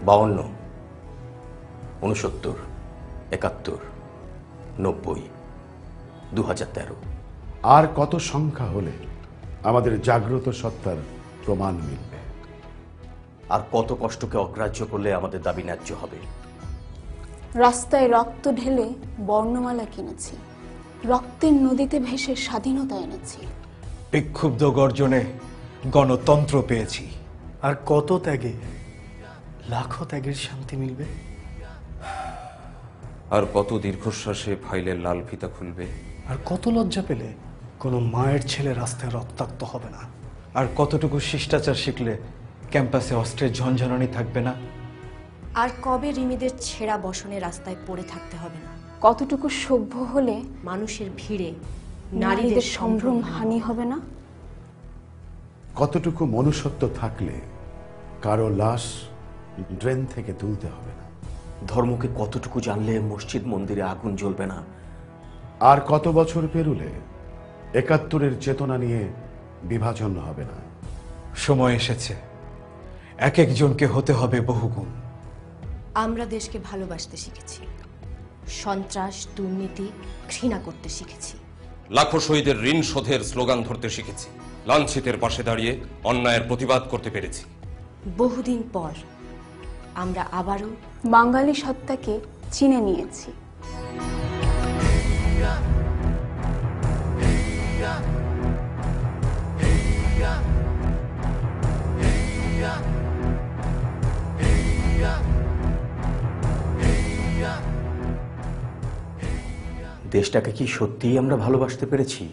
52, 69, 71, 90, 2013। আর কত সংখ্যা হলে আমাদের জাগ্রত সত্তার প্রমাণ মিলবে? আর কত কষ্টকে অগ্রাহ্য করলে আমাদের দাবি ন্যায্য হবে? রাস্তায় রক্ত ঢেলে বর্ণমালা কিনেছি, রক্তের নদীতে ভেসে স্বাধীনতা এনেছি। বিক্ষুব্ধ গর্জনে গণতন্ত্র পেয়েছি। আর কত ত্যাগে লাখো ত্যাগের শান্তি মিলবে? আর কত দীর্ঘশ্বাসে ফাইলের লাল ফিতা খুলবে? আর কত লজ্জা পেলে কোনো মায়ের ছেলে রাস্তায় রক্তাক্ত হবে না? আর কতটুকু শিষ্টাচার শিখলে ক্যাম্পাসে অস্ত্রের ঝনঝনানি থাকবে না? আর কবে রিমিদের ছেঁড়া বসনে রাস্তায় পড়ে থাকতে হবে না? কতটুকু সভ্য হলে মানুষের ভিড়ে নারীদের সম্ভ্রম হানি হবে না? কতটুকু মনুষ্যত্ব থাকলে কারো লাশ ড্রেন থেকে তুলতে হবে না? ধর্মকে কতটুকু জানলে মসজিদ মন্দিরে আগুন জ্বলবে না? আর কত বছর পেরুলে ৭১-এর চেতনা নিয়ে বিভাজন হবে না? সময় এসেছে, এক একজনকে হতে হবে বহুগুণ। আমরা দেশকে ভালোবাসতে শিখেছি, সন্ত্রাস দুর্নীতি ঘৃণা করতে শিখেছি। লাখো শহীদের ঋণ শোধের স্লোগান ধরতে শিখেছি, লাঞ্ছিতের পাশে দাঁড়িয়ে অন্যায়ের প্রতিবাদ করতে পেরেছি। বহুদিন পর আমরা আবারও বাঙালি সত্তাকে চিনে নিয়েছি। দেশটাকে কি সত্যিই আমরা ভালোবাসতে পেরেছি?